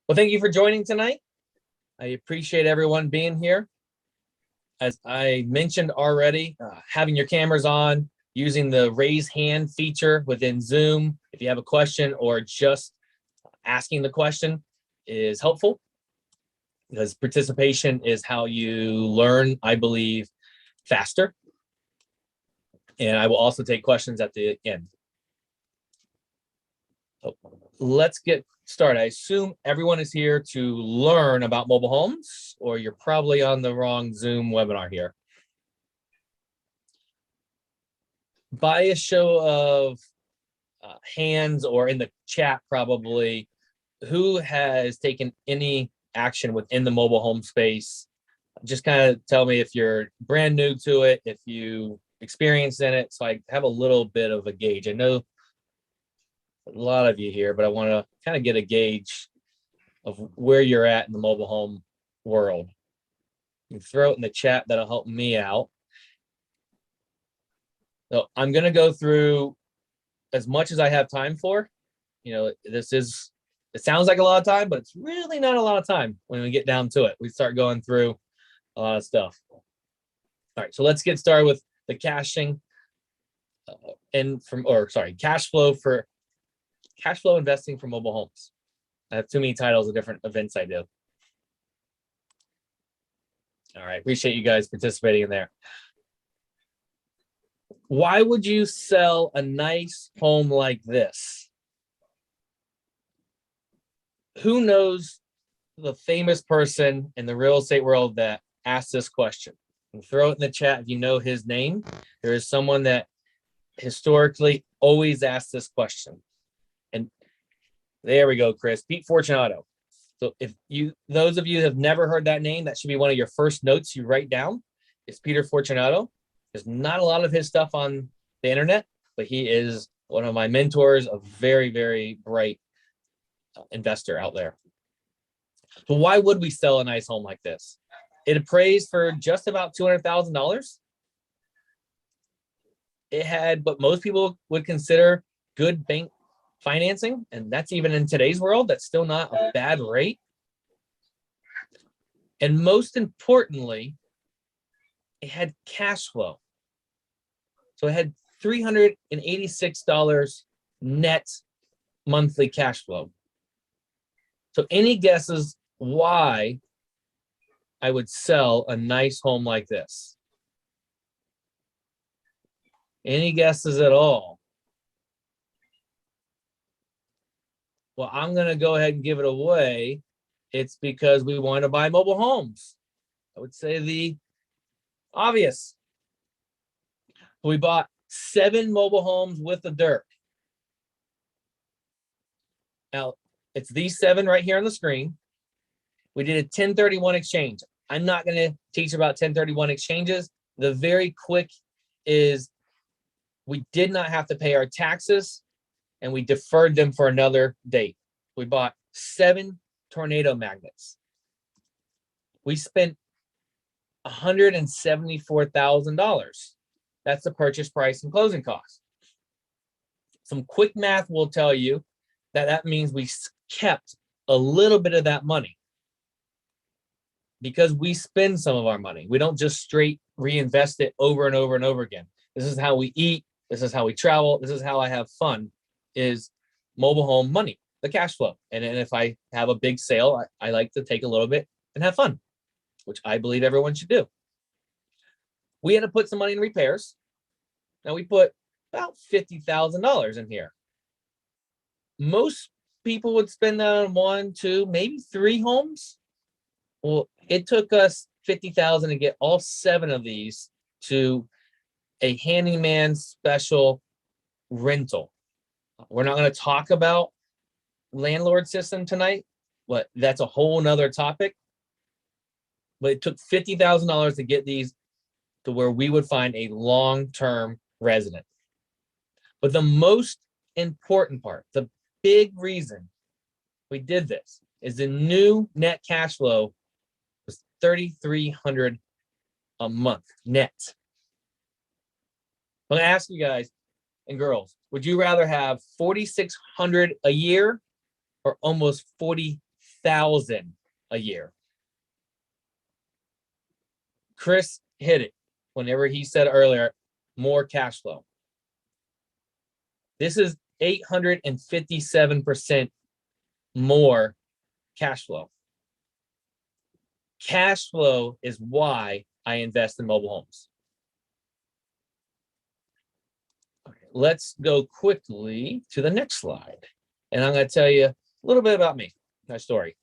Well, thank you for joining tonight. I appreciate everyone being here. As I mentioned already, having your cameras on, using the raise hand feature within Zoom, if you have a question or just asking the question is helpful, because participation is how you learn, I believe, faster. And I will also take questions at the end. So let's get started. I assume everyone is here to learn about mobile homes, or you're probably on the wrong Zoom webinar here. By a show of hands or in the chat, probably, who has taken any action within the mobile home space? Just kind of tell me if you're brand new to it, if you experienced in it, so I have a little bit of a gauge. I know a lot of you here, but I want to kind of get a gauge of where you're at in the mobile home world. You can throw it in the chat, that'll help me out. So I'm going to go through as much as I have time for. You know, it sounds like a lot of time, but it's really not a lot of time when we get down to it. We start going through a lot of stuff. All right, so let's get started with the cash flow investing for mobile homes. I have too many titles of different events I do. All right, appreciate you guys participating in there. Why would you sell a nice home like this? Who knows the famous person in the real estate world that asked this question? And throw it in the chat if you know his name. There is someone that historically always asks this question. And there we go, Chris. Pete Fortunato. So if those of you have never heard that name, that should be one of your first notes you write down. It's Peter Fortunato. There's not a lot of his stuff on the internet, but he is one of my mentors, a very, very bright investor out there. So why would we sell a nice home like this? It appraised for just about $200,000. It had what most people would consider good bank financing, and that's even in today's world, that's still not a bad rate. And most importantly, it had cash flow. So it had $386 net monthly cash flow. So any guesses why I would sell a nice home like this? Any guesses at all? Well, I'm going to go ahead and give it away. It's because we want to buy mobile homes. I would say the obvious. We bought 7 mobile homes with the dirt. Now, it's these 7 right here on the screen. We did a 1031 exchange. I'm not going to teach about 1031 exchanges. The very quick is we did not have to pay our taxes, and we deferred them for another date. We bought 7 tornado magnets. We spent $174,000. That's the purchase price and closing costs. Some quick math will tell you that that means we kept a little bit of that money, because we spend some of our money. We don't just straight reinvest it over and over and over again. This is how we eat. This is how we travel. This is how I have fun, is mobile home money, the cash flow. And if I have a big sale, I like to take a little bit and have fun, which I believe everyone should do. We had to put some money in repairs. Now we put about $50,000 in here. Most people would spend that on 1, 2, maybe 3 homes. Well, it took us $50,000 to get all 7 of these to a handyman special rental. We're not going to talk about landlord system tonight, but that's a whole nother topic. But it took $50,000 to get these to where we would find a long-term resident. But the most important part, the big reason we did this, is the new net cash flow was $3,300 a month net. I'm going to ask you guys and girls, would you rather have $4,600 a year or almost $40,000 $100,000 a year. Chris hit it whenever he said earlier, more cash flow. This is 857% more cash flow. Cash flow is why I invest in mobile homes. Okay, let's go quickly to the next slide. And I'm going to tell you a little bit about me, my story.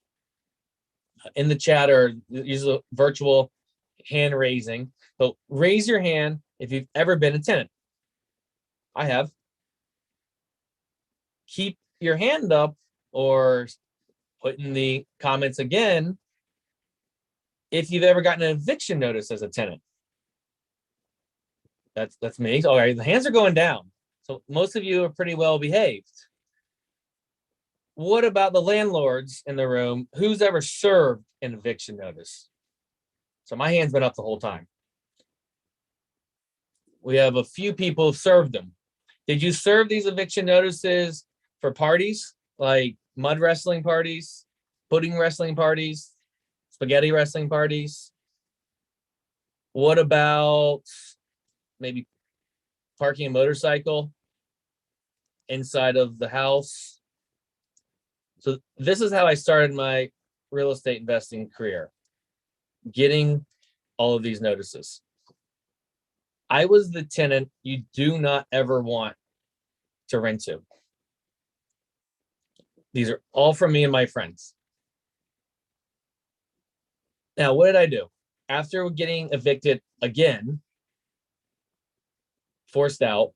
In the chat or use a virtual hand raising. So raise your hand if you've ever been a tenant. I have. Keep your hand up or put in the comments again if you've ever gotten an eviction notice as a tenant. That's me. All right, the hands are going down. So most of you are pretty well behaved. What about the landlords in the room? Who's ever served an eviction notice? So my hand's been up the whole time. We have a few people who've served them. Did you serve these eviction notices for parties like mud wrestling parties, pudding wrestling parties, spaghetti wrestling parties? What about maybe parking a motorcycle inside of the house? So this is how I started my real estate investing career, getting all of these notices. I was the tenant you do not ever want to rent to. These are all from me and my friends. Now, what did I do? After getting evicted again, forced out,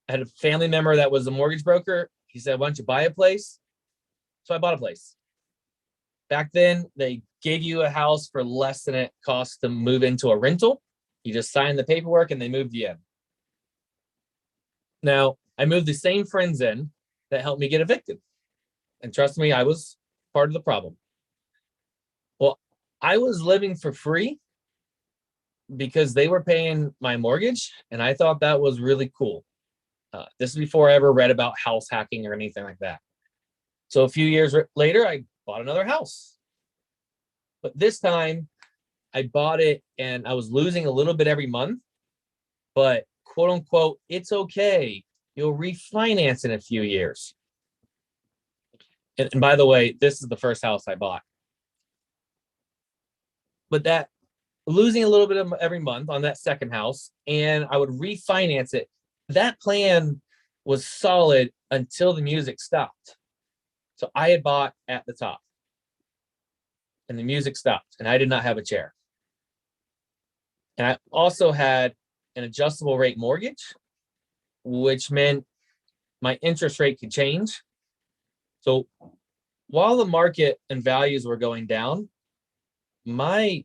I had a family member that was a mortgage broker. He said, why don't you buy a place? So I bought a place. Back then, they gave you a house for less than it costs to move into a rental. You just signed the paperwork and they moved you in. Now, I moved the same friends in that helped me get evicted. And trust me, I was part of the problem. Well, I was living for free because they were paying my mortgage, and I thought that was really cool. This is before I ever read about house hacking or anything like that. So a few years later, I bought another house. But this time, I bought it and I was losing a little bit every month, but quote unquote, it's okay. You'll refinance in a few years. And by the way, this is the first house I bought. But that losing a little bit of every month on that second house, and I would refinance it. That plan was solid until the music stopped. So I had bought at the top and the music stopped and I did not have a chair. And I also had an adjustable rate mortgage, which meant my interest rate could change. So while the market and values were going down, my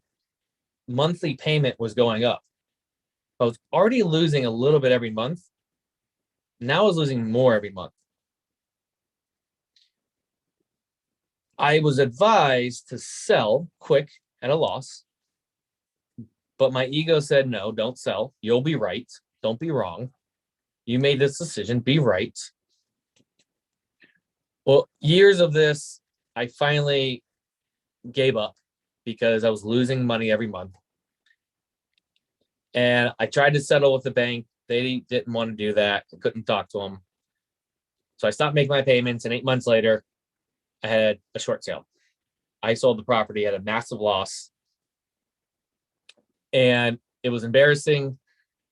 monthly payment was going up. I was already losing a little bit every month. Now I was losing more every month. I was advised to sell quick at a loss, but my ego said, no, don't sell. You'll be right. Don't be wrong. You made this decision. Be right. Well, years of this, I finally gave up because I was losing money every month. And I tried to settle with the bank. They didn't want to do that. I couldn't talk to them. So I stopped making my payments, and 8 months later, I had a short sale. I sold the property at a massive loss. And it was embarrassing.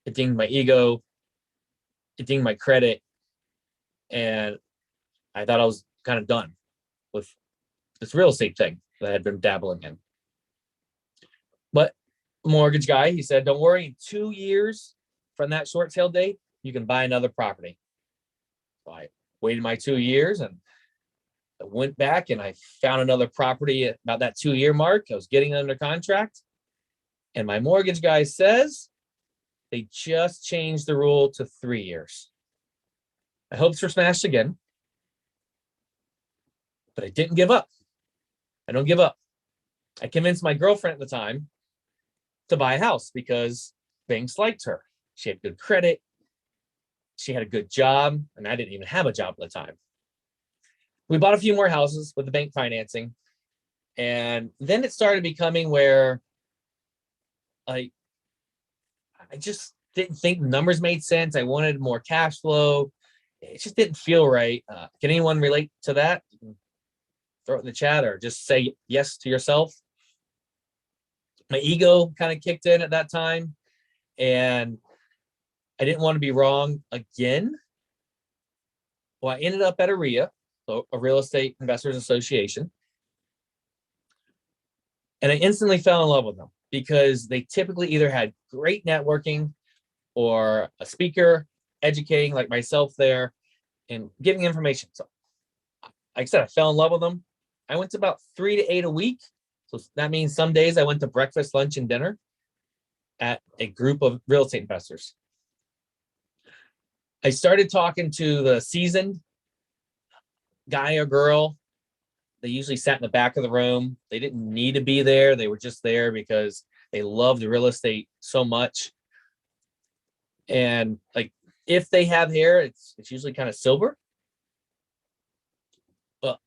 It dinged my ego. It dinged my credit. And I thought I was kind of done with this real estate thing that I had been dabbling in. But mortgage guy, he said, don't worry, in 2 years from that short sale date, you can buy another property. So I waited my 2 years and I went back and I found another property at about that 2-year mark. I was getting under contract. And my mortgage guy says they just changed the rule to 3 years. My hopes were smashed again, but I didn't give up. I don't give up. I convinced my girlfriend at the time to buy a house because banks liked her. She had good credit. She had a good job, and I didn't even have a job at the time. we bought a few more houses with the bank financing. And then it started becoming where I just didn't think numbers made sense. I wanted more cash flow. It just didn't feel right. Can anyone relate to that? Throw it in the chat or just say yes to yourself. My ego kind of kicked in at that time, and I didn't want to be wrong again. Well, I ended up at REIA, so a Real Estate Investors Association. And I instantly fell in love with them because they typically either had great networking or a speaker educating like myself there and giving information. So like I said, I fell in love with them. I went to about 3 to 8 a week. So that means some days I went to breakfast, lunch, and dinner at a group of real estate investors. I started talking to the seasoned guy or girl. They usually sat in the back of the room. They didn't need to be there. They were just there because they loved real estate so much. And like, if they have hair, it's usually kind of silver. But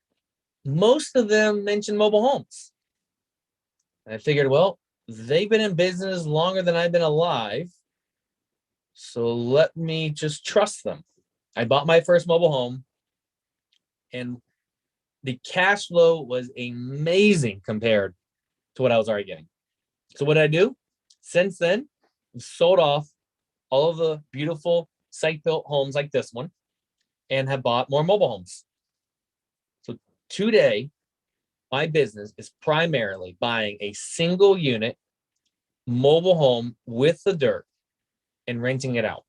most of them mentioned mobile homes. And I figured, well, they've been in business longer than I've been alive. So let me just trust them. I bought my first mobile home, and the cash flow was amazing compared to what I was already getting. So what did I do? Since then, I've sold off all of the beautiful site-built homes like this one and have bought more mobile homes. So today, my business is primarily buying a single unit mobile home with the dirt and renting it out.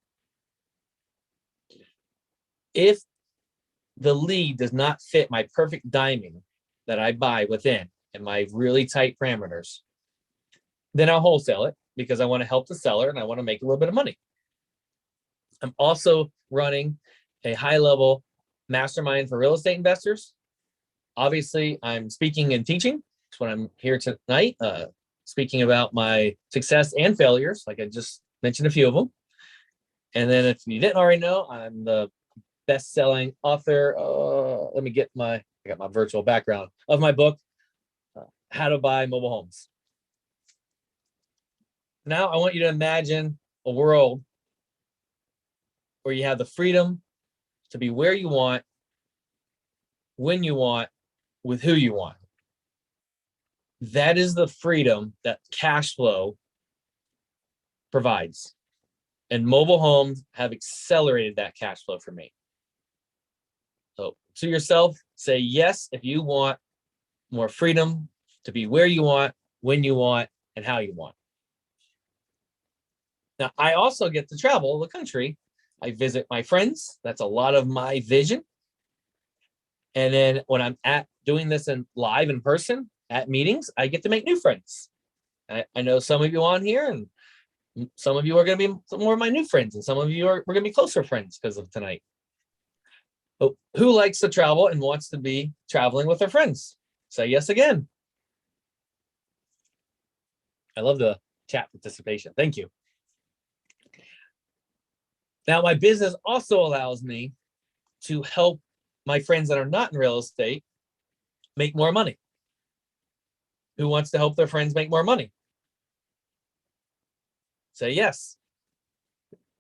If the lead does not fit my perfect diamond that I buy within and my really tight parameters, then I'll wholesale it because I want to help the seller and I want to make a little bit of money. I'm also running a high-level mastermind for real estate investors. Obviously, I'm speaking and teaching. That's what I'm here tonight, speaking about my success and failures, like I just mentioned a few of them. And then if you didn't already know, I'm the best-selling author. Let me get I got my virtual background of my book, How to Buy Mobile Homes. Now I want you to imagine a world where you have the freedom to be where you want, when you want, with who you want. That is the freedom that cash flow provides. And mobile homes have accelerated that cash flow for me. So to yourself, say yes if you want more freedom to be where you want, when you want, and how you want. Now, I also get to travel the country. I visit my friends. That's a lot of my vision. And then when I'm doing this live in person at meetings, I get to make new friends. I know some of you on here, and some of you are going to be some more of my new friends, and some of you we're going to be closer friends because of tonight. But who likes to travel and wants to be traveling with their friends? Say yes again. I love the chat participation. Thank you. Now, my business also allows me to help my friends that are not in real estate make more money. Who wants to help their friends make more money? Say yes.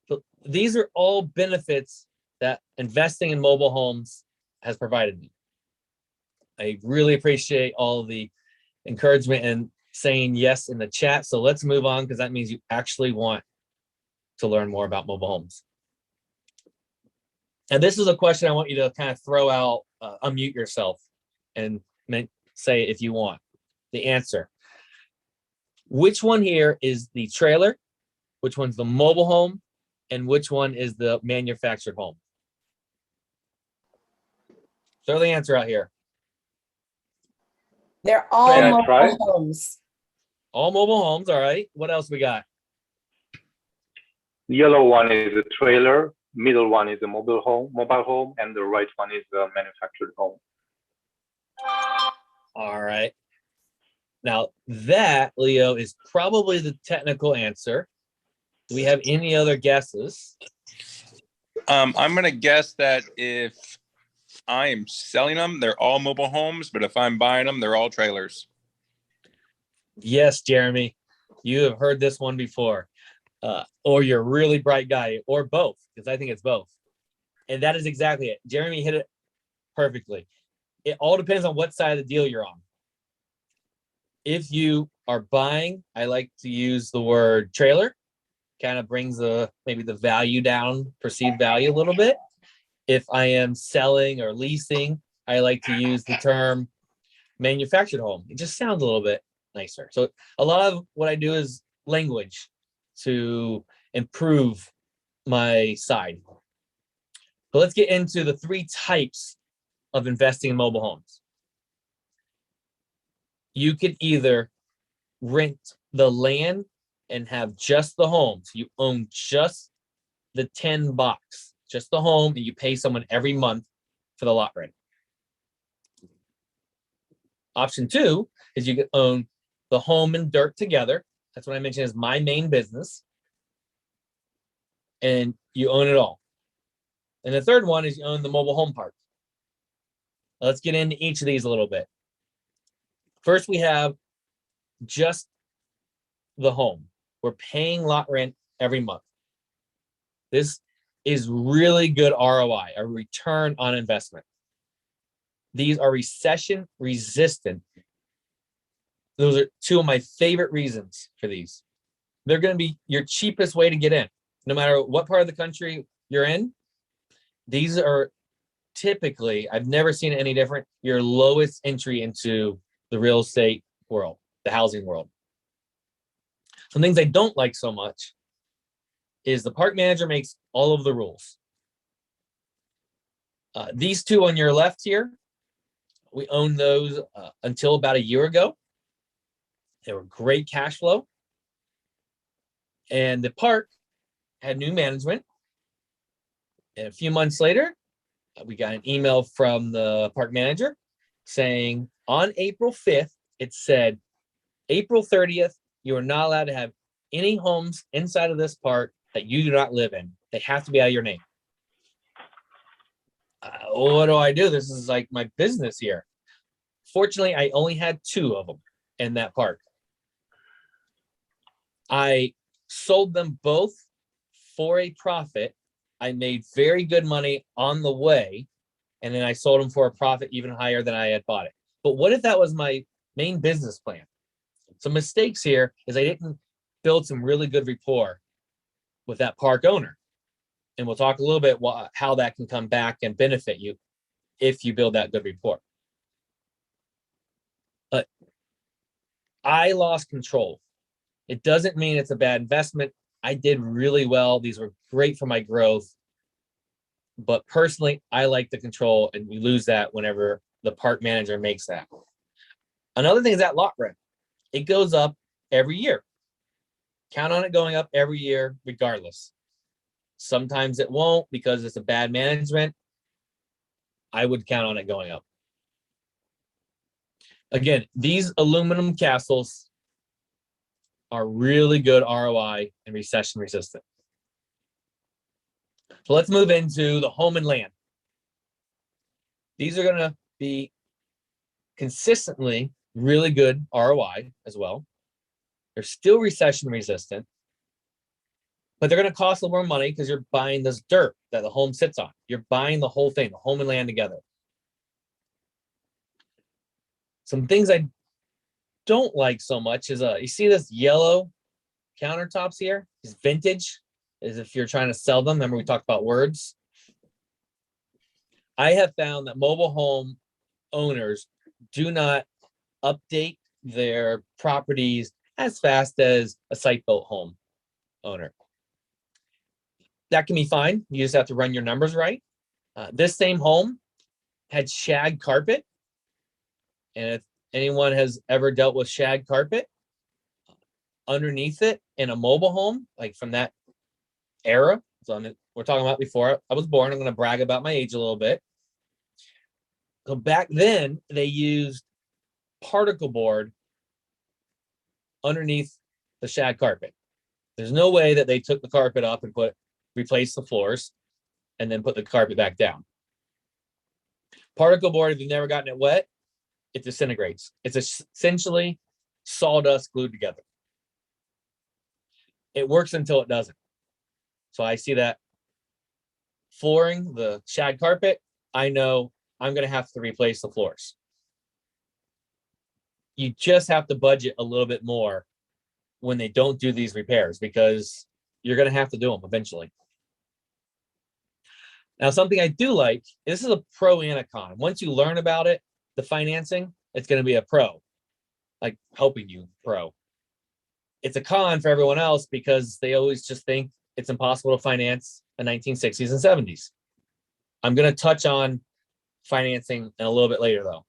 So these are all benefits that investing in mobile homes has provided me. I really appreciate all the encouragement and saying yes in the chat. So let's move on, because that means you actually want to learn more about mobile homes. And this is a question I want you to kind of throw out, unmute yourself and say if you want the answer. Which one here is the trailer? Which one's the mobile home? And which one is the manufactured home? Throw the answer out here. They're all mobile homes. All mobile homes, all right. What else we got? The yellow one is a trailer, middle one is a mobile home, and the right one is a manufactured home. All right. Now that, Leo, is probably the technical answer. Do we have any other guesses? I'm going to guess that if I am selling them. They're all mobile homes, but if I'm buying them, they're all trailers. Yes, Jeremy, you have heard this one before, or you're a really bright guy, or both, because I think it's both. And that is exactly it. Jeremy hit it perfectly. It all depends on what side of the deal you're on. If you are buying, I like to use the word trailer, kind of brings maybe the value down, perceived value a little bit. If I am selling or leasing, I like to use the term manufactured home. It just sounds a little bit nicer. So a lot of what I do is language to improve my side. But let's get into the 3 types of investing in mobile homes. You could either rent the land and have just the home. So you own just the 10 box, just the home, and you pay someone every month for the lot rent. Option 2 is you can own the home and dirt together. That's what I mentioned is my main business. And you own it all. And the third one is you own the mobile home park. Let's get into each of these a little bit. First, we have just the home. We're paying lot rent every month. This is really good ROI, a return on investment. These are recession resistant. Those are 2 of my favorite reasons for these. They're going to be your cheapest way to get in. No matter what part of the country you're in, these are typically, I've never seen it any different, your lowest entry into the real estate world, the housing world. Some things I don't like so much is the park manager makes all of the rules. These 2 on your left here, we owned those until about a year ago. They were great cash flow. And the park had new management. And a few months later, we got an email from the park manager saying on April 5th, it said, April 30th, you are not allowed to have any homes inside of this park that you do not live in. They have to be out of your name. What do? This is like my business here. Fortunately, I only had 2 of them in that park. I sold them both for a profit. I made very good money on the way, and then I sold them for a profit even higher than I had bought it. But what if that was my main business plan? Some mistakes here is I didn't build some really good rapport with that park owner. And we'll talk a little bit how that can come back and benefit you if you build that good rapport. But I lost control. It doesn't mean it's a bad investment. I did really well. These were great for my growth. But personally, I like the control, and we lose that whenever the park manager makes that. Another thing is that lot rent. It goes up every year. Count on it going up every year, regardless. Sometimes it won't because it's a bad management. I would count on it going up. Again, these aluminum castles are really good ROI and recession resistant. So let's move into the home and land. These are going to be consistently really good ROI as well. They're still recession resistant, but they're going to cost a little more money because you're buying this dirt that the home sits on. You're buying the whole thing, the home and land together. Some things I don't like so much is you see this yellow countertops here? It's vintage, as if you're trying to sell them. Remember we talked about words? I have found that mobile home owners do not update their properties as fast as a site-built home owner. That can be fine. You just have to run your numbers right. This same home had shag carpet. And if anyone has ever dealt with shag carpet, underneath it in a mobile home, like from that era, so we're talking about before I was born, I'm going to brag about my age a little bit. So back then, they used particle board underneath the shag carpet. There's no way that they took the carpet up and replaced the floors and then put the carpet back down. Particle board, if you've never gotten it wet, it disintegrates. It's essentially sawdust glued together. It works until it doesn't. So I see that flooring, the shag carpet, I know I'm going to have to replace the floors. You just have to budget a little bit more when they don't do these repairs, because you're going to have to do them eventually. Now, something I do like, this is a pro and a con. Once you learn about it, the financing, it's going to be a pro, like helping you pro. It's a con for everyone else because they always just think it's impossible to finance the 1960s and 70s. I'm going to touch on financing in a little bit later, though.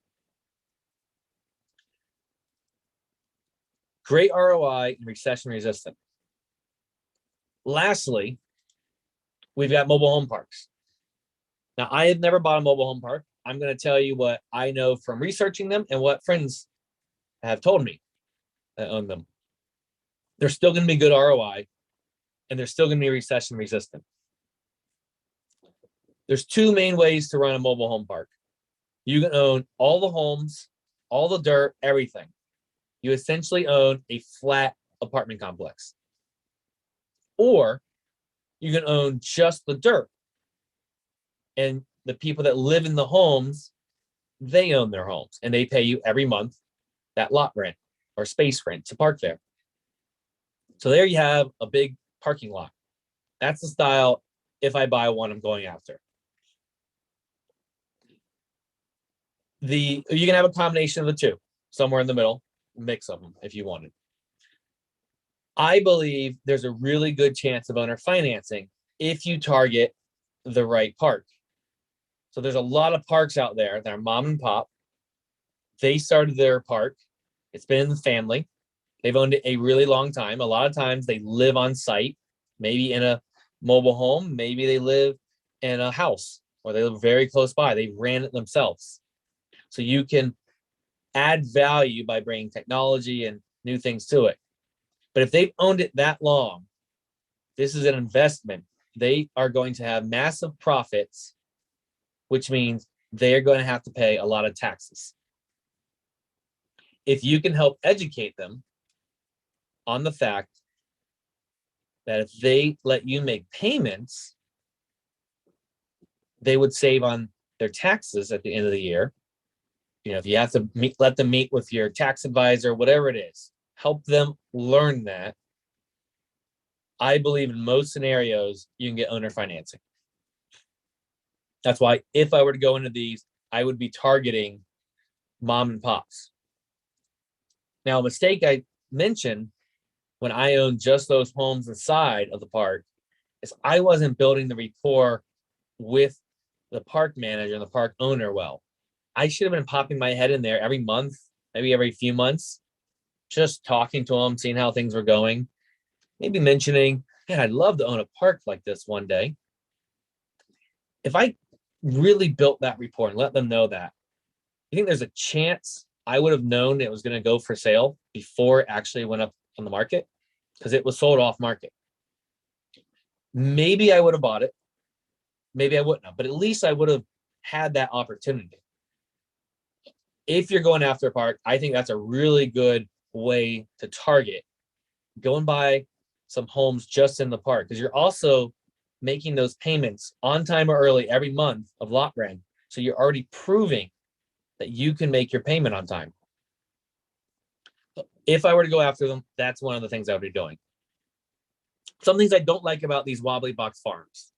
Great ROI and recession resistant. Lastly, we've got mobile home parks. Now, I have never bought a mobile home park. I'm going to tell you what I know from researching them and what friends have told me that own them. They're still going to be good ROI, and they're still going to be recession resistant. There's two main ways to run a mobile home park. You can own all the homes, all the dirt, everything. You essentially own a flat apartment complex. Or you can own just the dirt. And the people that live in the homes, they own their homes and they pay you every month that lot rent or space rent to park there. So there you have a big parking lot. That's the style, if I buy one, I'm going after. You can have a combination of the two, somewhere in the middle, mix of them if you wanted. I believe there's a really good chance of owner financing if you target the right park. So there's a lot of parks out there that are mom and pop. They started their park. It's been in the family. They've owned it a really long time. A lot of times they live on site, maybe in a mobile home. Maybe they live in a house or they live very close by. They ran it themselves. So you can add value by bringing technology and new things to it. But if they've owned it that long, this is an investment. They are going to have massive profits, which means they're going to have to pay a lot of taxes. If you can help educate them on the fact that if they let you make payments, they would save on their taxes at the end of the year. You know, if you have to let them meet with your tax advisor, whatever it is, help them learn that. I believe in most scenarios, you can get owner financing. That's why if I were to go into these, I would be targeting mom and pops. Now, a mistake I mentioned when I owned just those homes inside of the park is I wasn't building the rapport with the park manager and the park owner well. I should have been popping my head in there every month, maybe every few months, just talking to them, seeing how things were going, maybe mentioning, man, I'd love to own a park like this one day. If I really built that rapport and let them know that, you think there's a chance I would have known it was going to go for sale before it actually went up on the market? Because it was sold off market. Maybe I would have bought it. Maybe I wouldn't have, but at least I would have had that opportunity. If you're going after a park, I think that's a really good way to target. Go and buy some homes just in the park, because you're also making those payments on time or early every month of lot rent. So you're already proving that you can make your payment on time. If I were to go after them, that's one of the things I would be doing. Some things I don't like about these wobbly box farms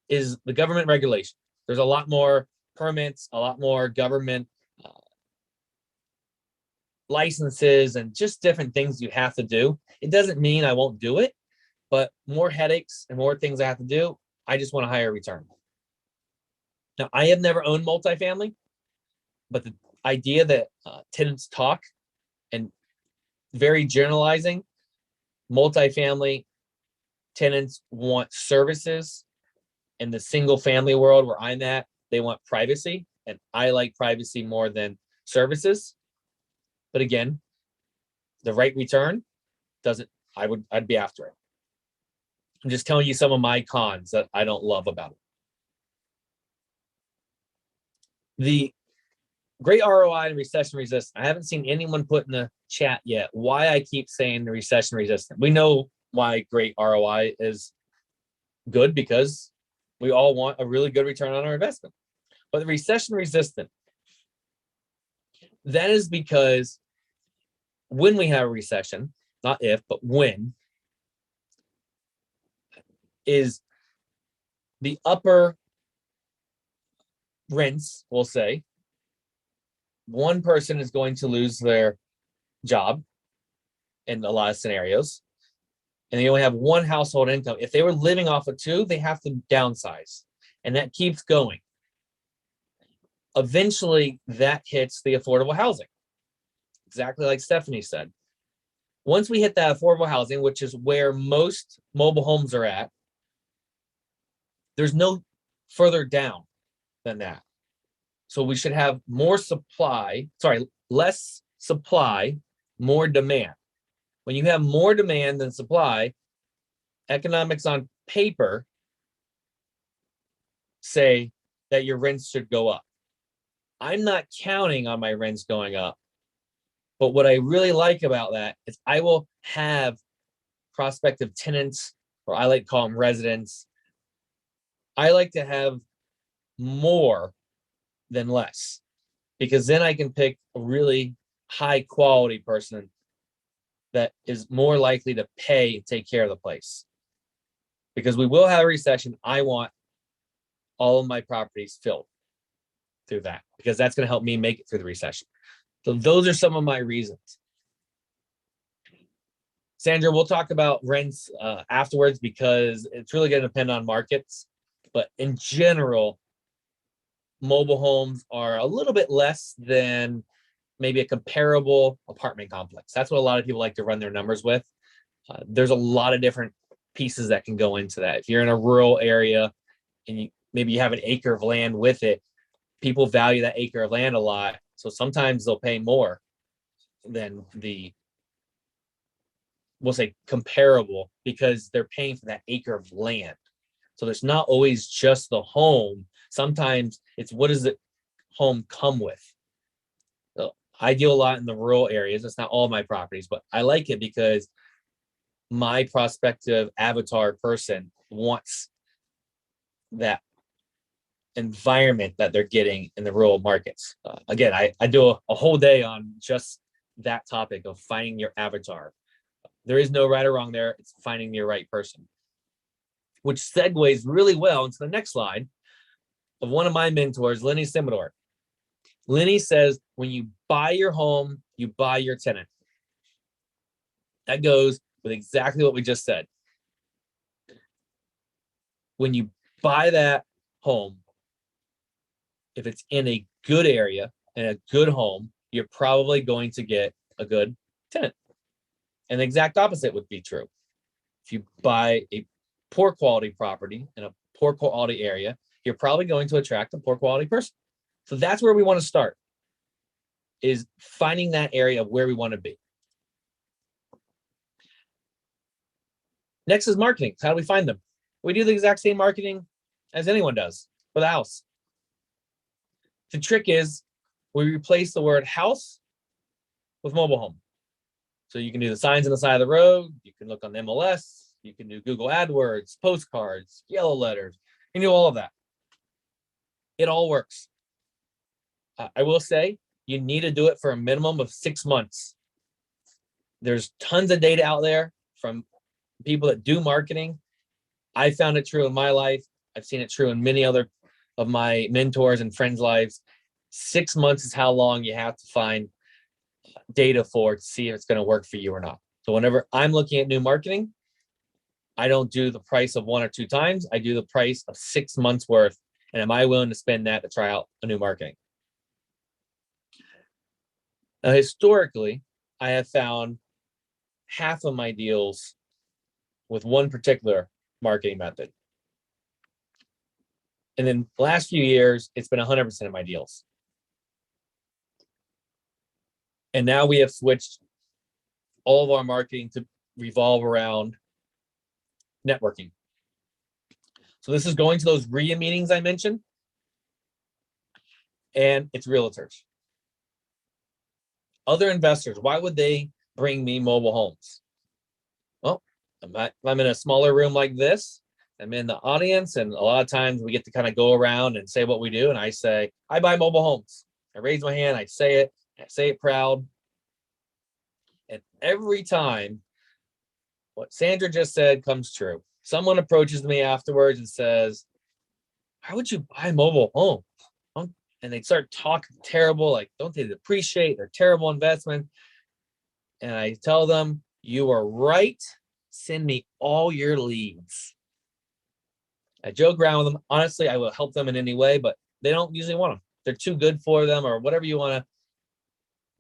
is the government regulation. There's a lot more permits, a lot more government licenses, and just different things you have to do. It doesn't mean I won't do it, but more headaches and more things I have to do. I just want a higher return. Now, I have never owned multifamily, but the idea that tenants talk, and very generalizing, multifamily tenants want services. In the single family world where I'm at, they want privacy, and I like privacy more than services. But again, the right return doesn't, I'd be after it. I'm just telling you some of my cons that I don't love about it. The great ROI and recession resistant. I haven't seen anyone put in the chat yet why I keep saying the recession resistant. We know why great ROI is good, because we all want a really good return on our investment. But the recession resistant, that is because when we have a recession, not if, but when, is the upper rents, we'll say, one person is going to lose their job in a lot of scenarios, and they only have one household income. If they were living off of two, they have to downsize, and that keeps going. Eventually, that hits the affordable housing, exactly like Stephanie said. Once we hit that affordable housing, which is where most mobile homes are at, there's no further down than that. So we should have less supply, more demand. When you have more demand than supply, economics on paper say that your rents should go up. I'm not counting on my rents going up. But what I really like about that is I will have prospective tenants, or I like to call them residents. I like to have more than less, because then I can pick a really high quality person that is more likely to pay and take care of the place. Because we will have a recession, I want all of my properties filled through that, because that's going to help me make it through the recession. So those are some of my reasons. Sandra, we'll talk about rents afterwards, because it's really going to depend on markets. But in general, mobile homes are a little bit less than maybe a comparable apartment complex. That's what a lot of people like to run their numbers with. There's a lot of different pieces that can go into that. If you're in a rural area and maybe you have an acre of land with it, people value that acre of land a lot. So sometimes they'll pay more than we'll say comparable, because they're paying for that acre of land. So there's not always just the home. Sometimes it's what does the home come with? So I deal a lot in the rural areas. It's not all my properties, but I like it because my prospective avatar person wants that environment that they're getting in the rural markets. Again, I do a whole day on just that topic of finding your avatar. There is no right or wrong there. It's finding your right person, which segues really well into the next slide of one of my mentors, Lenny Simidor. Lenny says, when you buy your home, you buy your tenant. That goes with exactly what we just said. When you buy that home, if it's in a good area and a good home, you're probably going to get a good tenant. And the exact opposite would be true. If you buy a poor quality property in a poor quality area, you're probably going to attract a poor quality person. So that's where we want to start, is finding that area of where we want to be. Next is marketing. How do we find them? We do the exact same marketing as anyone does with a house. The trick is we replace the word house with mobile home. So you can do the signs on the side of the road. You can look on the MLS. You can do Google AdWords, postcards, yellow letters. You can do all of that. It all works. I will say you need to do it for a minimum of 6 months. There's tons of data out there from people that do marketing. I found it true in my life. I've seen it true in many other of my mentors and friends' lives. 6 months is how long you have to find data for to see if it's going to work for you or not. So whenever I'm looking at new marketing, I don't do the price of 1 or 2 times. I do the price of 6 months worth. And am I willing to spend that to try out a new marketing? Now, historically, I have found half of my deals with one particular marketing method. And then the last few years, it's been 100% of my deals. And now we have switched all of our marketing to revolve around networking. So this is going to those REIA meetings I mentioned. and it's realtors. Other investors, why would they bring me mobile homes? Well, I'm in a smaller room like this. I'm in the audience, and a lot of times we get to kind of go around and say what we do. And I say, I buy mobile homes. I raise my hand, I say it proud. And every time what Sandra just said comes true. Someone approaches me afterwards and says, why would you buy a mobile home? And they start talking terrible, like, don't they depreciate? They're terrible investment. And I tell them, you are right. Send me all your leads. I joke around with them. Honestly, I will help them in any way, but they don't usually want them. They're too good for them, or whatever you want to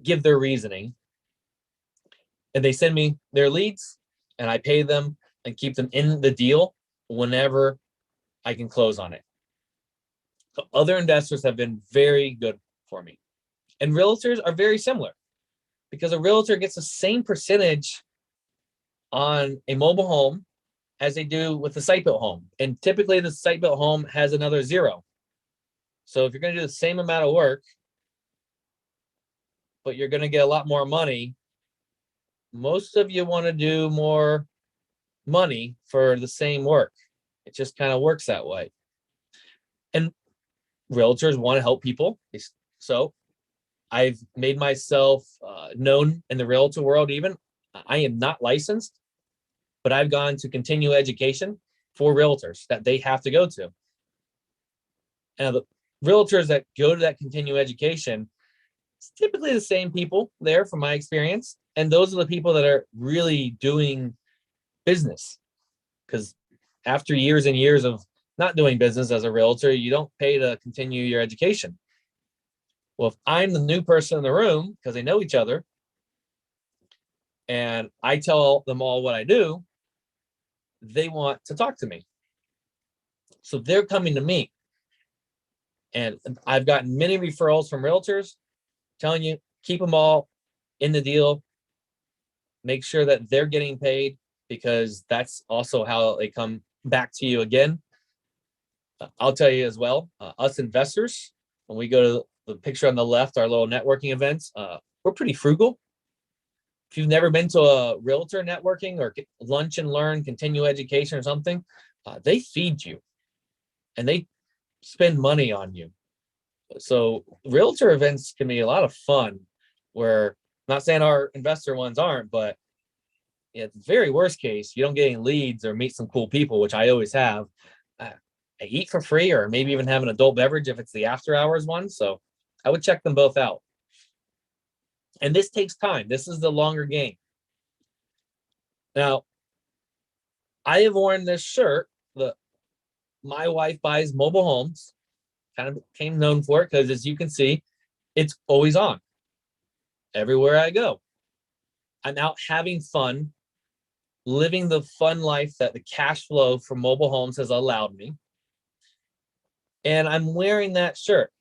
give their reasoning. And they send me their leads, and I pay them and keep them in the deal whenever I can close on it. So other investors have been very good for me. And realtors are very similar, because a realtor gets the same percentage on a mobile home as they do with the site-built home. And typically the site-built home has another 0. So if you're going to do the same amount of work, but you're going to get a lot more money, most of you want to do more money for the same work. It just kind of works that way. And realtors want to help people. So I've made myself known in the realtor world. Even I am not licensed, but I've gone to continue education for realtors that they have to go to. And the realtors that go to that continue education, it's typically the same people there from my experience. And those are the people that are really doing business. Because after years and years of not doing business as a realtor, you don't pay to continue your education. Well, if I'm the new person in the room, because they know each other, and I tell them all what I do, they want to talk to me. So they're coming to me. And I've gotten many referrals from realtors telling you, keep them all in the deal. Make sure that they're getting paid, because that's also how they come back to you again. I'll tell you as well, us investors, when we go to the picture on the left, our little networking events, we're pretty frugal. If you've never been to a realtor networking or lunch and learn, continue education or something, they feed you and they spend money on you. So realtor events can be a lot of fun, where, not saying our investor ones aren't, but at the very worst case, you don't get any leads or meet some cool people, which I always have. I eat for free, or maybe even have an adult beverage if it's the after hours one. So I would check them both out. And this takes time. This is the longer game. Now, I have worn this shirt. My wife buys mobile homes. Kind of became known for it because, as you can see, it's always on everywhere I go. I'm out having fun, living the fun life that the cash flow from mobile homes has allowed me. And I'm wearing that shirt.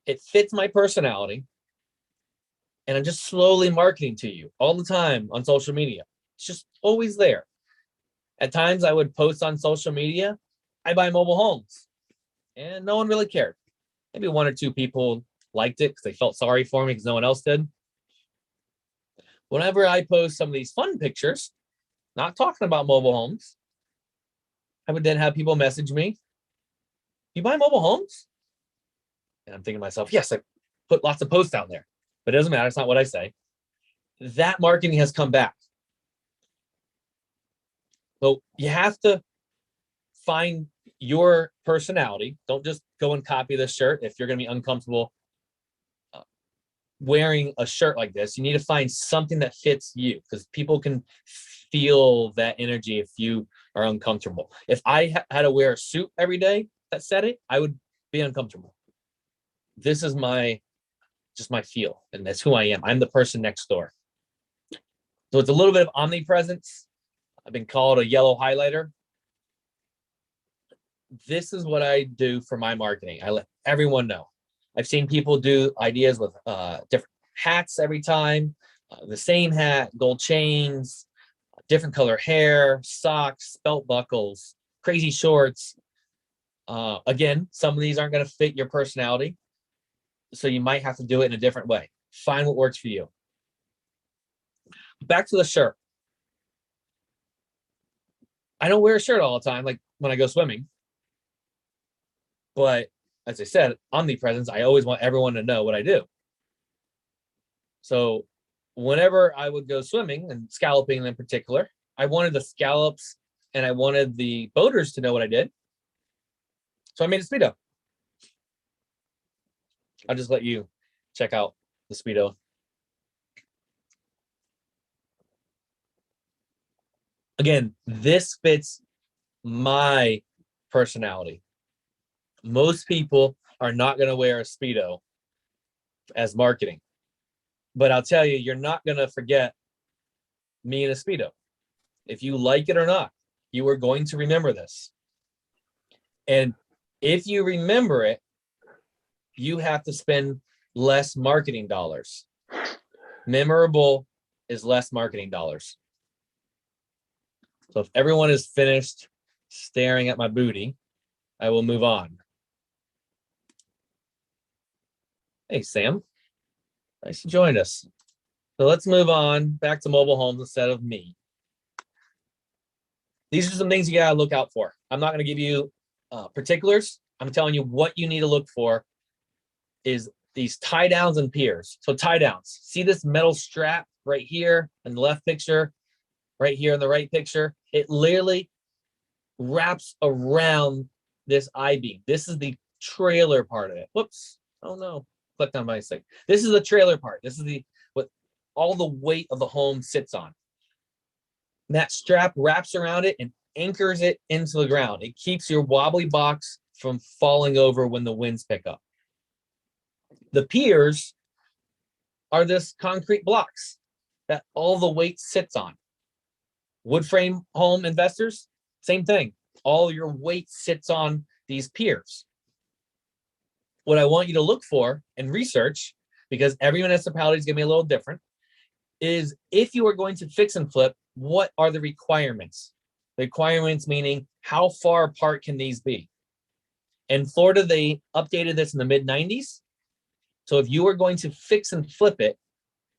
It fits my personality. And I'm just slowly marketing to you all the time on social media. It's just always there. At times I would post on social media, I buy mobile homes. And no one really cared. Maybe 1 or 2 people liked it because they felt sorry for me because no one else did. Whenever I post some of these fun pictures, not talking about mobile homes, I would then have people message me, you buy mobile homes? And I'm thinking to myself, yes, I put lots of posts out there, but it doesn't matter. It's not what I say. That marketing has come back. So you have to find your personality. Don't just go and copy this shirt if you're going to be uncomfortable wearing a shirt like this. You need to find something that fits you, because people can feel that energy if you are uncomfortable. If I had to wear a suit every day that said it, I would be uncomfortable. This is just my feel, and that's who I am. I'm the person next door. So it's a little bit of omnipresence. I've been called a yellow highlighter. This is what I do for my marketing. I let everyone know. I've seen people do ideas with different hats every time, the same hat, gold chains, different color hair, socks, belt buckles, crazy shorts. Again, some of these aren't going to fit your personality. So you might have to do it in a different way. Find what works for you. Back to the shirt. I don't wear a shirt all the time, like when I go swimming. But as I said, omnipresence, I always want everyone to know what I do. So whenever I would go swimming and scalloping in particular, I wanted the scallops and I wanted the boaters to know what I did. So I made a Speedo. I'll just let you check out the Speedo. Again, this fits my personality. Most people are not going to wear a Speedo as marketing. But I'll tell you, you're not going to forget me in a Speedo. If you like it or not, you are going to remember this. And if you remember it, you have to spend less marketing dollars. Memorable is less marketing dollars. So if everyone is finished staring at my booty, I will move on. Hey, Sam. Nice to join us. So let's move on back to mobile homes instead of me. These are some things you gotta look out for. I'm not gonna give you particulars. I'm telling you what you need to look for is these tie downs and piers. So tie downs, see this metal strap right here in the left picture, right here in the right picture? It literally wraps around this I-beam. This is the trailer part of it. Whoops, oh no, clicked on my stick. This is the trailer part. This is what all the weight of the home sits on. And that strap wraps around it and anchors it into the ground. It keeps your wobbly box from falling over when the winds pick up. The piers are this concrete blocks that all the weight sits on. Wood frame home investors, same thing. All your weight sits on these piers. What I want you to look for and research, because every municipality is going to be a little different, is if you are going to fix and flip, what are the requirements? The requirements meaning how far apart can these be? In Florida, they updated this in the mid-90s. So if you are going to fix and flip it,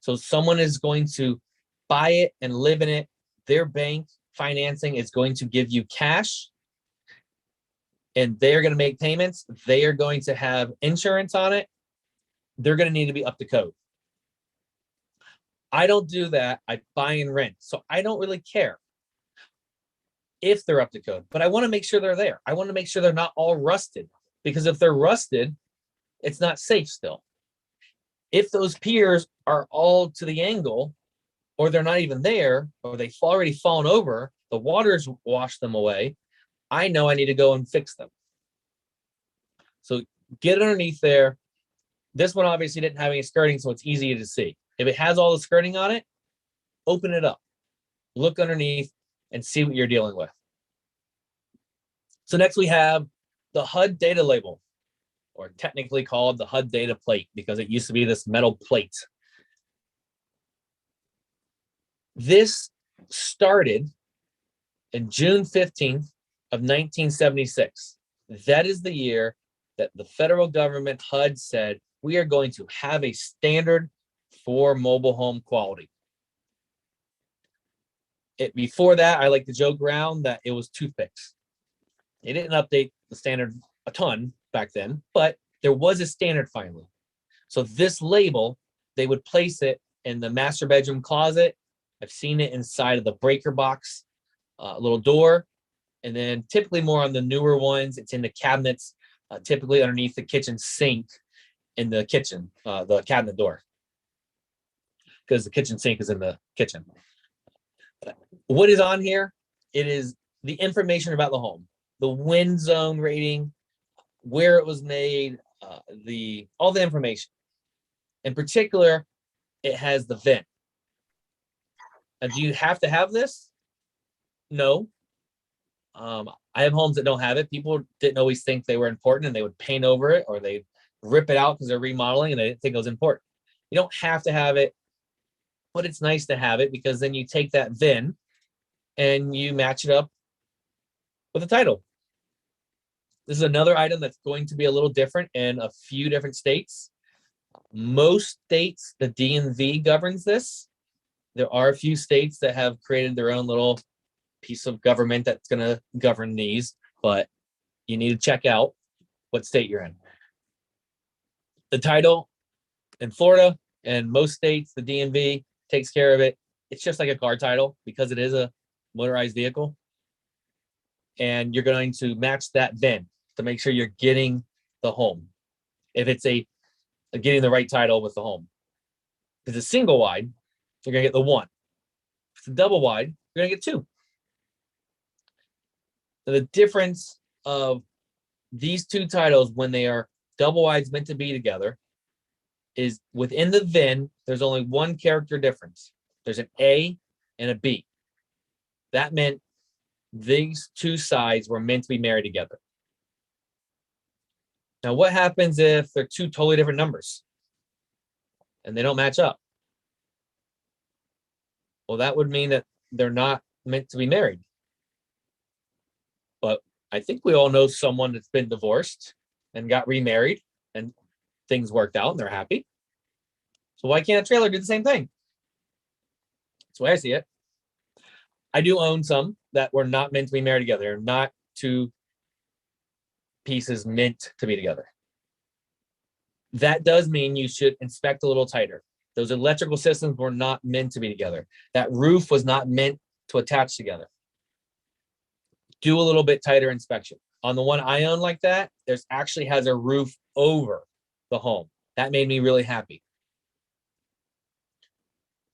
so someone is going to buy it and live in it, their bank financing is going to give you cash and they're going to make payments. They are going to have insurance on it. They're going to need to be up to code. I don't do that. I buy and rent. So I don't really care if they're up to code, but I want to make sure they're there. I want to make sure they're not all rusted, because if they're rusted, it's not safe still. If those piers are all to the angle, or they're not even there, or they've already fallen over, the water's washed them away, I know I need to go and fix them. So get underneath there. This one obviously didn't have any skirting, so it's easy to see. If it has all the skirting on it, open it up, look underneath, and see what you're dealing with. So next we have the Hud Data Label, or technically called the Hud Data Plate, because it used to be this metal plate. This started in June 15th of 1976. That is the year that the federal government, HUD, said, we are going to have a standard for mobile home quality. Before that, I like to joke around that it was toothpicks. They didn't update the standard a ton back then, but there was a standard finally. So this label, they would place it in the master bedroom closet. I've seen it inside of the breaker box, little door. And then typically more on the newer ones, it's in the cabinets, typically underneath the kitchen sink in the kitchen, the cabinet door, because the kitchen sink is in the kitchen. What is on here? It is the information about the home, the wind zone rating, where it was made, all the information. In particular, it has the vent. And do you have to have this? No. I have homes that don't have it. People didn't always think they were important, and they would paint over it, or they rip it out because they're remodeling and they didn't think it was important. You don't have to have it, but it's nice to have it, because then you take that VIN and you match it up with a title. This is another item that's going to be a little different in a few different states. Most states, the DMV governs this. There are a few states that have created their own little piece of government that's going to govern these, but you need to check out what state you're in. The title in Florida and most states, the DMV takes care of it. It's just like a car title because it is a motorized vehicle. And you're going to match that VIN to make sure you're getting the home. If it's getting the right title with the home. If it's a single wide, you're going to get the one. If it's a double wide, you're going to get two. So the difference of these two titles when they are double wides meant to be together is within the VIN, there's only one character difference. There's an A and a B. That meant these two sides were meant to be married together. Now, what happens if they're two totally different numbers and they don't match up? Well, that would mean that they're not meant to be married. But I think we all know someone that's been divorced and got remarried and things worked out and they're happy. So why can't a trailer do the same thing? That's the way I see it. I do own some that were not meant to be married together. They're not two pieces meant to be together. That does mean you should inspect a little tighter. Those electrical systems were not meant to be together. That roof was not meant to attach together. Do a little bit tighter inspection. On the one I own like that, there's actually has a roof over the home. That made me really happy.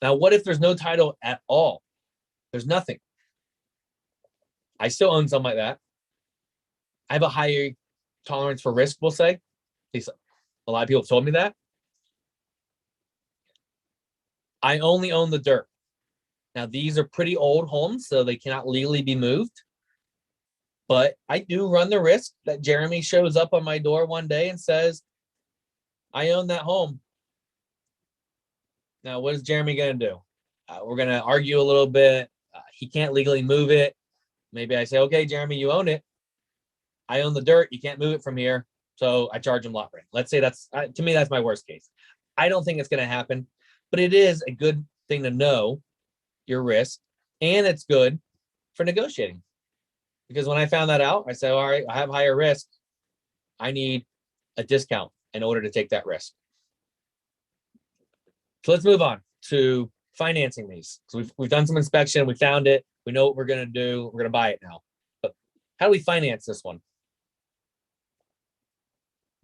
Now, what if there's no title at all? There's nothing. I still own something like that. I have a higher tolerance for risk, we'll say. At least a lot of people have told me that. I only own the dirt. Now, these are pretty old homes, so they cannot legally be moved. But I do run the risk that Jeremy shows up on my door one day and says, I own that home. Now, what is Jeremy going to do? We're going to argue a little bit. He can't legally move it. Maybe I say, okay, Jeremy, you own it. I own the dirt. You can't move it from here. So I charge him lot rent. Let's say that's, to me, that's my worst case. I don't think it's going to happen, but it is a good thing to know your risk. And it's good for negotiating. Because when I found that out, I said, all right, I have higher risk. I need a discount in order to take that risk. So let's move on to financing these. So we've done some inspection. We found it. We know what we're going to do. We're going to buy it now. But how do we finance this one?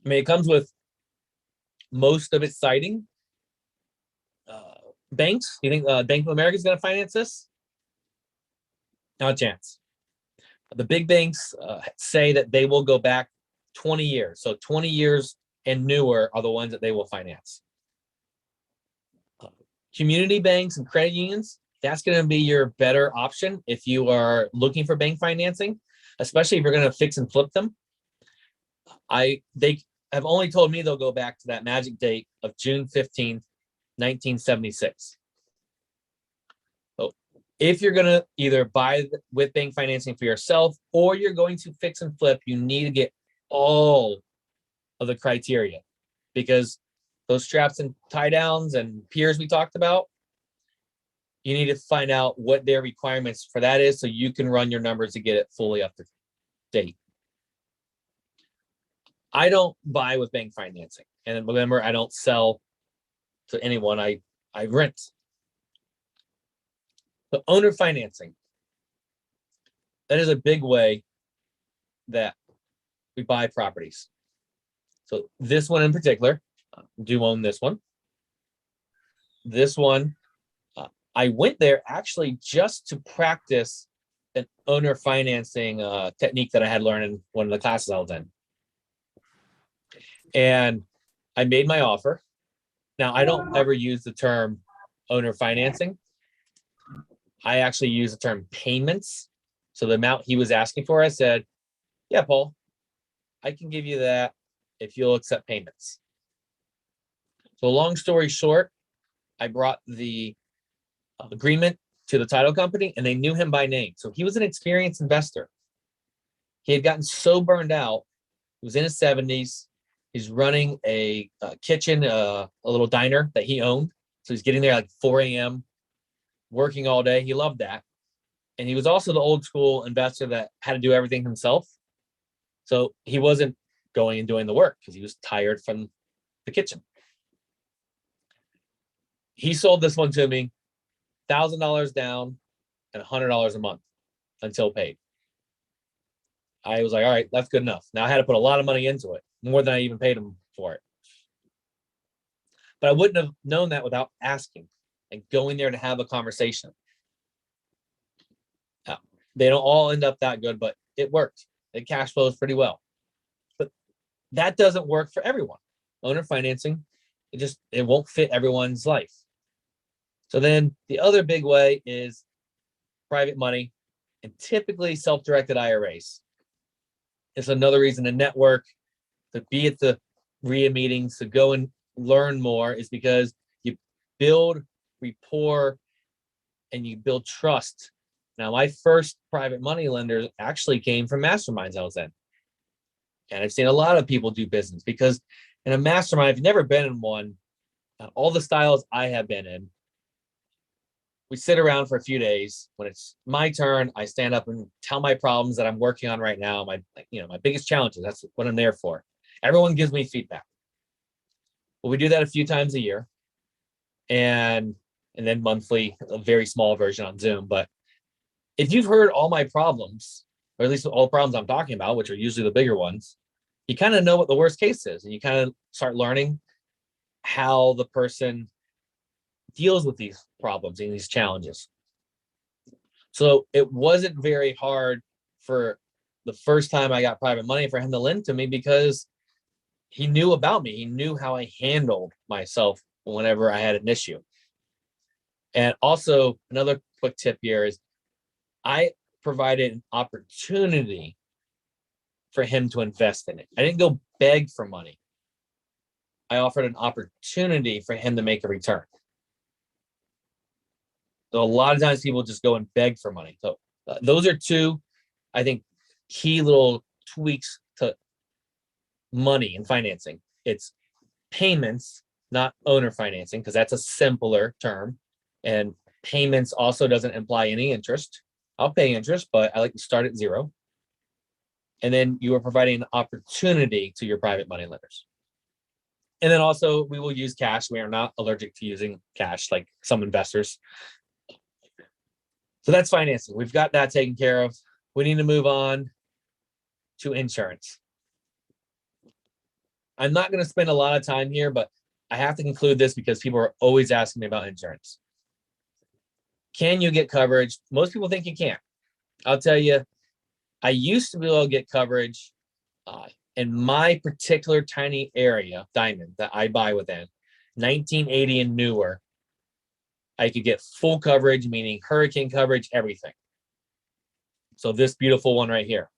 I mean, it comes with most of its citing. Banks, you think Bank of America is going to finance this? Not a chance. The big banks say that they will go back 20 years. So 20 years and newer are the ones that they will finance. Community banks and credit unions, that's going to be your better option if you are looking for bank financing, especially if you're going to fix and flip them. They have only told me they'll go back to that magic date of June 15th, 1976. So if you're going to either buy with bank financing for yourself or you're going to fix and flip, you need to get all of the criteria, because those straps and tie downs and piers we talked about, you need to find out what their requirements for that is so you can run your numbers to get it fully up to date. I don't buy with bank financing. And remember, I don't sell to anyone. I rent. But owner financing, that is a big way that we buy properties. So this one in particular, do own this one. This one, I went there actually just to practice an owner financing technique that I had learned in one of the classes I was in. And I made my offer. Now, I don't ever use the term owner financing. I actually use the term payments. So the amount he was asking for, I said, yeah, Paul, I can give you that if you'll accept payments. So long story short, I brought the agreement to the title company and they knew him by name. So he was an experienced investor. He had gotten so burned out. He was in his 70s. He's running a kitchen, a little diner that he owned. So he's getting there like 4 a.m., working all day. He loved that. And he was also the old school investor that had to do everything himself. So he wasn't going and doing the work because he was tired from the kitchen. He sold this one to me, $1,000 down and $100 a month until paid. I was like, all right, that's good enough. Now I had to put a lot of money into it, more than I even paid him for it. But I wouldn't have known that without asking and going there to have a conversation. Now, they don't all end up that good, but it worked. It cash flows pretty well. But that doesn't work for everyone. Owner financing, it won't fit everyone's life. So then the other big way is private money and typically self-directed IRAs. It's another reason to network, to be at the REIA meetings, to go and learn more, is because you build rapport and you build trust. Now, my first private money lenders actually came from masterminds I was in. And I've seen a lot of people do business because in a mastermind, if you've never been in one, all the styles I have been in, we sit around for a few days. When it's my turn, I stand up and tell my problems that I'm working on right now, my biggest challenges. That's what I'm there for. Everyone gives me feedback. Well, we do that a few times a year, and then monthly, a very small version on Zoom. But if you've heard all my problems, or at least all the problems I'm talking about, which are usually the bigger ones, you kind of know what the worst case is, and you kind of start learning how the person deals with these problems and these challenges. So it wasn't very hard for the first time I got private money for him to lend to me because he knew about me. He knew how I handled myself whenever I had an issue. And also another quick tip here is I provided an opportunity for him to invest in it. I didn't go beg for money. I offered an opportunity for him to make a return. So a lot of times people just go and beg for money. So those are two, I think, key little tweaks to money and financing. It's payments, not owner financing, because that's a simpler term. And payments also doesn't imply any interest. I'll pay interest, but I like to start at zero. And then you are providing an opportunity to your private money lenders. And then also we will use cash. We are not allergic to using cash like some investors. So that's financing. We've got that taken care of. We need to move on to insurance. I'm not going to spend a lot of time here, but I have to conclude this because people are always asking me about insurance. Can you get coverage? Most people think you can't. I'll tell you, I used to be able to get coverage in my particular tiny area, Diamond, that I buy within, 1980 and newer. I could get full coverage, meaning hurricane coverage, everything. So this beautiful one right here.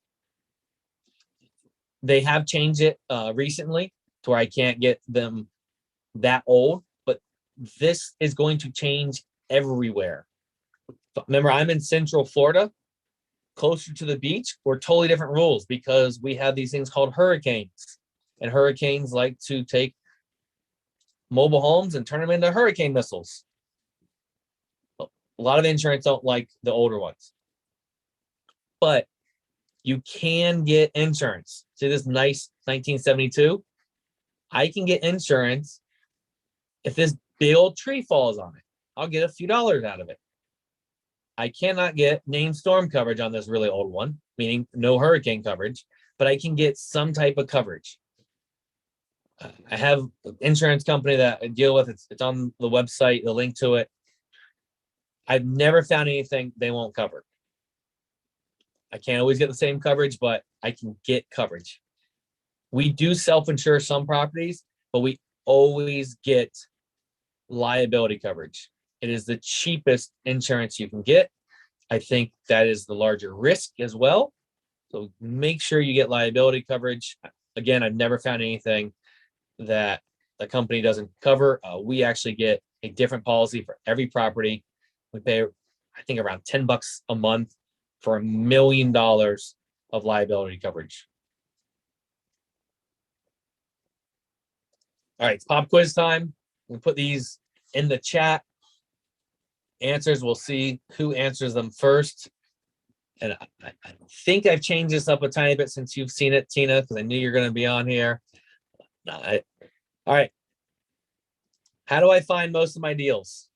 They have changed it recently to where I can't get them that old, but this is going to change everywhere. Remember, I'm in Central Florida, closer to the beach. We're totally different rules because we have these things called hurricanes, and hurricanes like to take mobile homes and turn them into hurricane missiles. A lot of insurance don't like the older ones, but you can get insurance. See this nice 1972? I can get insurance if this big old tree falls on it. I'll get a few dollars out of it. I cannot get named storm coverage on this really old one, meaning no hurricane coverage, but I can get some type of coverage. I have an insurance company that I deal with. It's on the website, the link to it. I've never found anything they won't cover. I can't always get the same coverage, but I can get coverage. We do self-insure some properties, but we always get liability coverage. It is the cheapest insurance you can get. I think that is the larger risk as well. So make sure you get liability coverage. Again, I've never found anything that the company doesn't cover. We actually get a different policy for every property. We pay, I think, around $10 a month for $1 million of liability coverage. All right, it's pop quiz time. We'll put these in the chat. Answers, we'll see who answers them first. And I think I've changed this up a tiny bit since you've seen it, Tina, because I knew you're going to be on here. All right. How do I find most of my deals?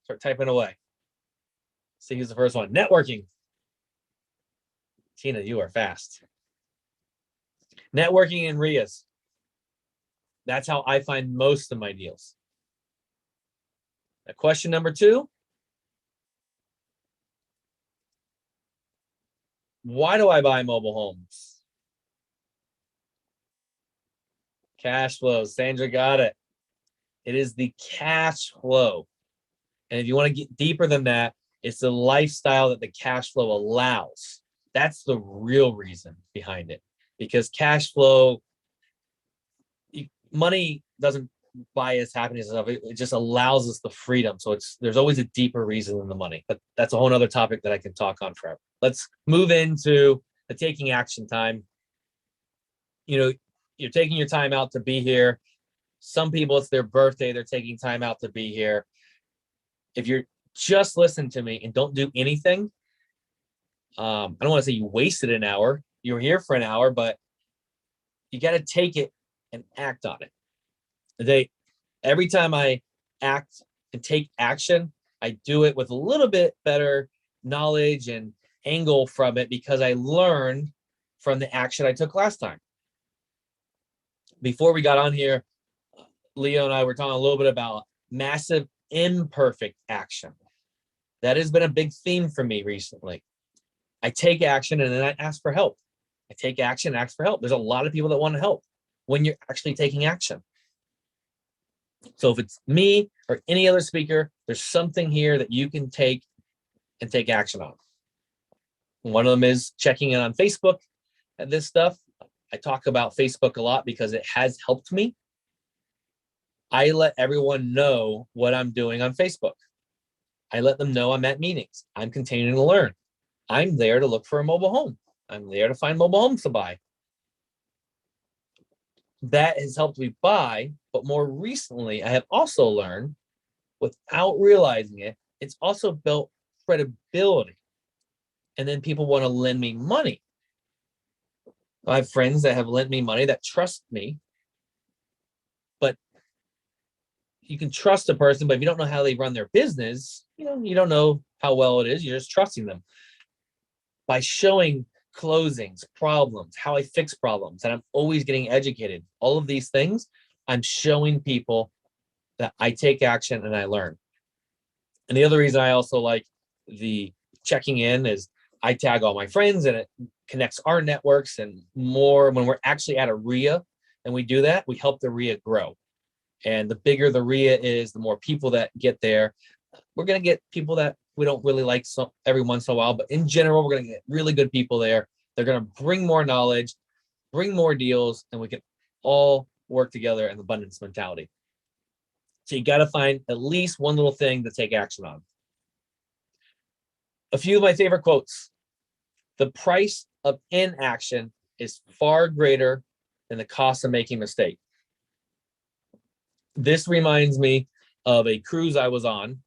Start typing away. See who's the first one. Networking. Tina, you are fast. Networking and REIAs. That's how I find most of my deals. Now, question number 2. Why do I buy mobile homes? Cash flow. Sandra got it. It is the cash flow. And if you want to get deeper than that, it's the lifestyle that the cash flow allows. That's the real reason behind it. Because cash flow, money doesn't buy us happiness and stuff. It just allows us the freedom. So there's always a deeper reason than the money. But that's a whole other topic that I can talk on forever. Let's move into the taking action time. You know, you're taking your time out to be here. Some people, it's their birthday. They're taking time out to be here. If you're just listening to me and don't do anything, I don't want to say you wasted an hour. You were here for an hour, but you got to take it and act on it. Every time I act and take action, I do it with a little bit better knowledge and angle from it because I learned from the action I took last time. Before we got on here, Leo and I were talking a little bit about massive imperfect action. That has been a big theme for me recently. I take action and then I ask for help. I take action and ask for help. There's a lot of people that want to help when you're actually taking action. So if it's me or any other speaker, there's something here that you can take and take action on. One of them is checking in on Facebook and this stuff. I talk about Facebook a lot because it has helped me. I let everyone know what I'm doing on Facebook. I let them know I'm at meetings. I'm continuing to learn. I'm there to look for a mobile home. I'm there to find mobile homes to buy. That has helped me buy, but more recently, I have also learned, without realizing it, it's also built credibility. And then people want to lend me money. I have friends that have lent me money that trust me, but you can trust a person, but if you don't know how they run their business, you don't know how well it is. You're just trusting them. By showing closings, problems, how I fix problems, and I'm always getting educated, all of these things, I'm showing people that I take action and I learn. And the other reason I also like the checking in is I tag all my friends and it connects our networks, and more when we're actually at a REIA and we do that, we help the REIA grow. And the bigger the REIA is, the more people that get there. We're going to get people that we don't really like every once in a while, but in general, we're going to get really good people there. They're going to bring more knowledge, bring more deals, and we can all work together in the abundance mentality. So you got to find at least one little thing to take action on. A few of my favorite quotes. The price of inaction is far greater than the cost of making a mistake. This reminds me of a cruise I was on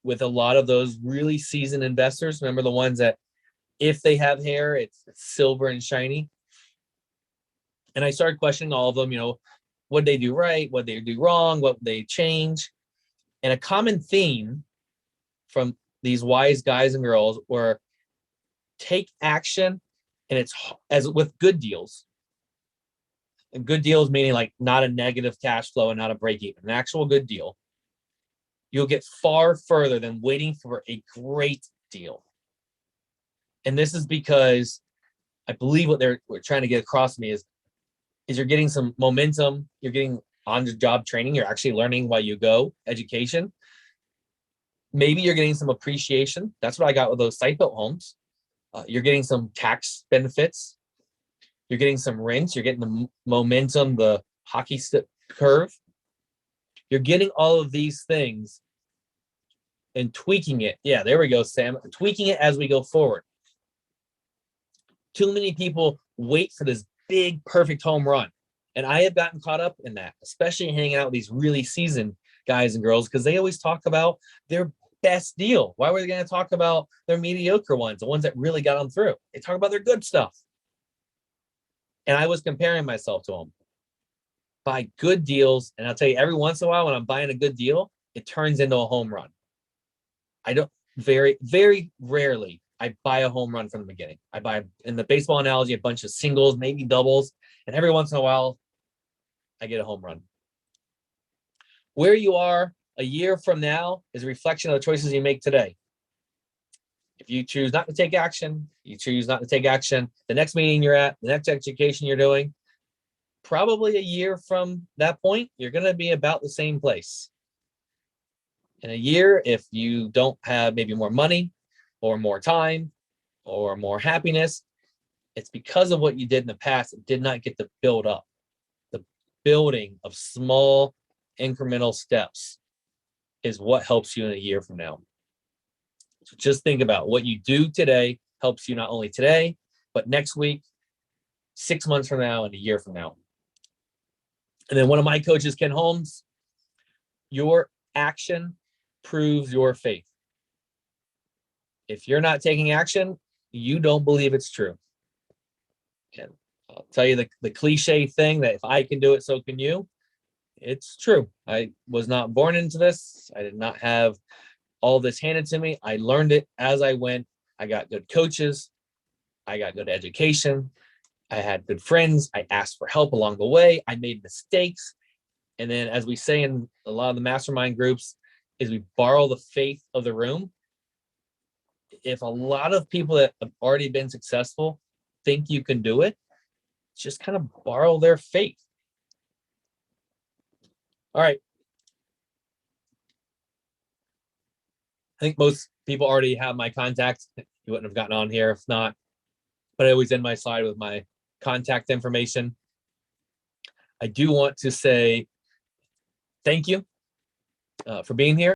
with a lot of those really seasoned investors. Remember the ones that if they have hair, it's silver and shiny. And I started questioning all of them, what they do right, what they do wrong, what they change. And a common theme from these wise guys and girls were take action, and it's as with good deals. And good deals meaning like not a negative cash flow and not a break even, an actual good deal. You'll get far further than waiting for a great deal. And this is because I believe what we're trying to get across to me is you're getting some momentum, you're getting on-the-job training, you're actually learning while you go, education. Maybe you're getting some appreciation. That's what I got with those site-built homes. You're getting some tax benefits. You're getting some rents. You're getting the momentum, the hockey stick curve. You're getting all of these things and tweaking it. Yeah, there we go, Sam. Tweaking it as we go forward. Too many people wait for this big, perfect home run. And I have gotten caught up in that, especially hanging out with these really seasoned guys and girls, because they always talk about their best deal. Why were they going to talk about their mediocre ones, the ones that really got them through? They talk about their good stuff. And I was comparing myself to them. Buy good deals. And I'll tell you, every once in a while, when I'm buying a good deal, it turns into a home run. I don't very, very rarely I buy a home run from the beginning. I buy, in the baseball analogy, a bunch of singles, maybe doubles. And every once in a while, I get a home run. Where you are a year from now is a reflection of the choices you make today. If you choose not to take action, you choose not to take action. The next meeting you're at, the next education you're doing, probably a year from that point, you're going to be about the same place. In a year, if you don't have maybe more money or more time or more happiness, it's because of what you did in the past. It did not get to build up. The building of small incremental steps is what helps you in a year from now. So just think about what you do today helps you not only today, but next week, 6 months from now, and a year from now. And then one of my coaches, Ken Holmes, your action proves your faith. If you're not taking action, you don't believe it's true. And I'll tell you the cliche thing that if I can do it, so can you. It's true. I was not born into this. I did not have all this handed to me. I learned it as I went. I got good coaches. I got good education. I had good friends. I asked for help along the way. I made mistakes. And then, as we say in a lot of the mastermind groups, is we borrow the faith of the room. If a lot of people that have already been successful think you can do it, just kind of borrow their faith. All right. I think most people already have my contact. You wouldn't have gotten on here if not, but I always end my slide with my contact information. I do want to say thank you for being here.